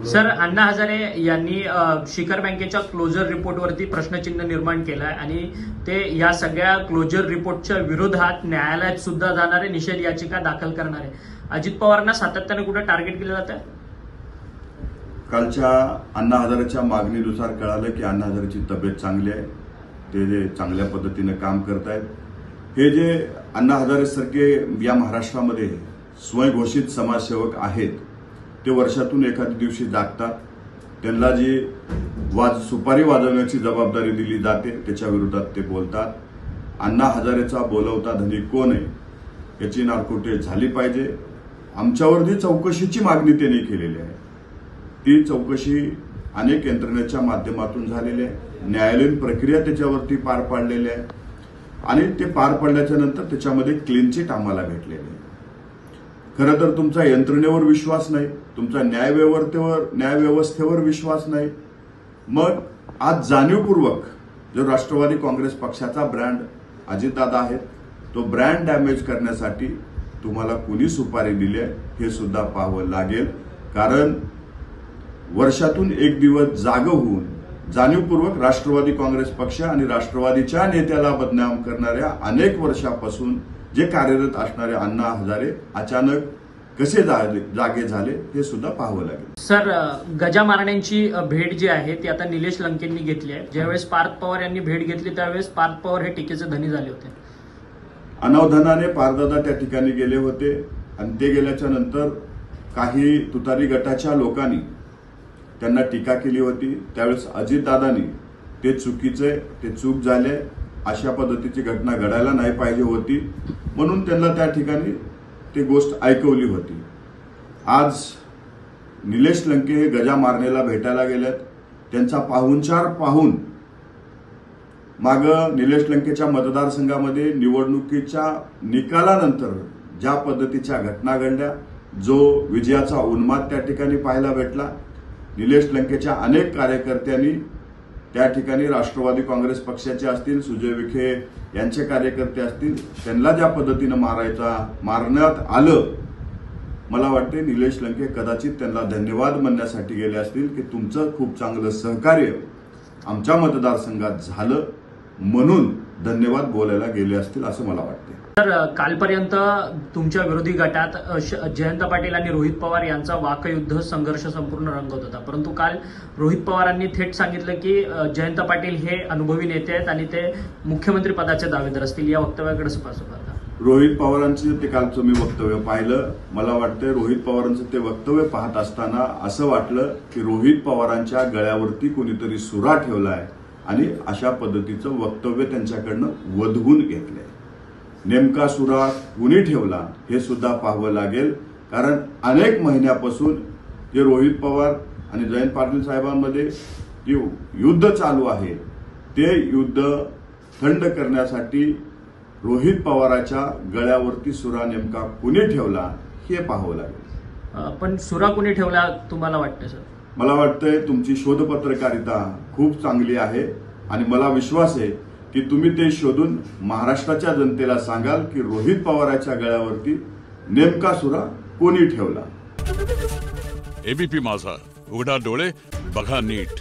Sir, Anna Hazare यांनी शिखर बँकेच्या क्लोजर रिपोर्टवरती प्रश्नचिन्ह निर्माण केलाय आणि ते या सगळ्या क्लोजर रिपोर्टच्या विरोधात न्यायालयात सुद्धा जाणारे निषेध याचिका दाखल करणार आहे। अजित पवारांना सातत्याने कुठे टार्गेट केलं जातं? कालच्या अण्णा हजारेच्या मागणीनुसार कळालं की अण्णा हजारेची तब्येत चांगली आहे, ते जे चांगल्या पद्धतीने काम करतायत। हे जे अण्णा हजारे सारखे या महाराष्ट्रामध्ये स्वयंघोषित समाजसेवक आहेत ते वर्षातून एखाद्या दिवशी जागतात, त्यांना जी सुपारी वाजवण्याची जबाबदारी दिली जाते त्याच्या विरोधात ते बोलतात। अण्णा हजारेचा बोलवता धनी कोण आहे याची नारकोटे झाली पाहिजे। आमच्यावर जी चौकशीची मागणी त्यांनी केलेली आहे ती चौकशी अनेक यंत्रणेच्या माध्यमातून झालेली आहे, न्यायालयीन प्रक्रिया त्याच्यावरती पार पाडलेली आहे आणि ते पार पडल्याच्या नंतर त्याच्यामध्ये क्लीन चिट आम्हाला भेटलेली आहे। खरं तर तुमचा यंत्रणेवर विश्वास नाही, तुमचा न्यायव्यवस्थेवर विश्वास नाही, मग आज जाणीवपूर्वक जो राष्ट्रवादी काँग्रेस पक्षाचा ब्रँड अजितदादा आहेत तो ब्रँड डॅमेज करण्यासाठी तुम्हाला कुणी सुपारी दिली आहे हे सुद्धा पाहावं लागेल। कारण वर्षातून एक दिवस जाग होऊन जाणीवपूर्वक राष्ट्रवादी काँग्रेस पक्ष आणि राष्ट्रवादीच्या नेत्याला बदनाम करणाऱ्या अनेक वर्षापासून जे कार्यरत असणारे अण्णा हजारे अचानक कसे जागे झाले हे सुद्धा पाहावं लागेल। सर, गजा मारण्यांची भेट जी आहे ती आता निलेश लंकेंनी घेतली आहे। ज्यावेळेस पार्थ पवार यांनी भेट घेतली त्यावेळेस पार्थ पवार हे टीकेचे धनी झाले होते। अनावधानाने पारदादा त्या ठिकाणी गेले होते आणि ते गेल्याच्या नंतर काही तुतारी गटाच्या लोकांनी त्यांना टीका केली होती। त्यावेळेस अजितदादांनी ते चुकीचे, ते चूक झाले, अशा पद्धतीची घटना घडायला नाही पाहिजे होती म्हणून त्यांना त्या ठिकाणी ती गोष्ट ऐकवली होती। आज निलेश लंके हे गजा मारणेला भेटायला गेलेत, त्यांचा पाहुणचार पाहून माग निलेश लंकेच्या मतदारसंघामध्ये निवडणुकीच्या निकालानंतर ज्या पद्धतीच्या घटना घडल्या, जो विजयाचा उन्माद त्या ठिकाणी पाहायला भेटला, निलेश लंकेच्या अनेक कार्यकर्त्यांनी त्या ठिकाणी राष्ट्रवादी काँग्रेस पक्षाचे असतील, सुजय विखे यांचे कार्यकर्ते असतील, त्यांना ज्या पद्धतीनं मारण्यात आलं, मला वाटते निलेश लंके कदाचित त्यांना धन्यवाद म्हणण्यासाठी गेले असतील की तुमचं खूप चांगलं सहकार्य आमच्या मतदारसंघात झालं म्हणून धन्यवाद बोलायला गेले असतील असं मला वाटते। तर कालपर्यंत तुमच्या विरोधी गटात जयंत पाटील आणि रोहित पवार यांचा वाकयुद्ध संघर्ष संपूर्ण रंगत होता, परंतु काल रोहित पवारांनी थेट सांगितलं की जयंत पाटील हे अनुभवी नेते आहेत आणि ते मुख्यमंत्री पदाचे दावेदार असतील। या वक्तव्याकडे कसं पाहता? रोहित पवारांचं ते कालचं मी वक्तव्य पाहिलं, मला वाटतं रोहित पवारांचं ते वक्तव्य पाहत असताना असं वाटलं की रोहित पवारांच्या गळ्यावरती कोणीतरी सुरा ठेवलाय आणि अशा पद्धतीचं वक्तव्य त्यांच्याकडनं वधवून घेतलंय। नेमका सुरा कुणी ठेवला हे सुद्धा पाहावं लागेल, कारण अनेक महिन्यापासून जे रोहित पवार आणि जयंत पाटील साहेबांमध्ये जे युद्ध चालू आहे ते युद्ध थंड करण्यासाठी रोहित पवाराच्या गळ्यावरती सुरा नेमका कुणी ठेवला हे पाहावं लागेल। पण सुरा कुणी ठेवला तुम्हाला वाटतं सर? मला वाटतंय तुमची शोधपत्रकारिता खूप चांगली आहे आणि मला विश्वास आहे की तुम्ही ते शोधून महाराष्ट्राच्या जनतेला सांगाल की रोहित पवाराच्या गळ्यावरती नेमका सुरा कोणी ठेवला। एबीपी माझा, उघडा डोळे बघा नीट।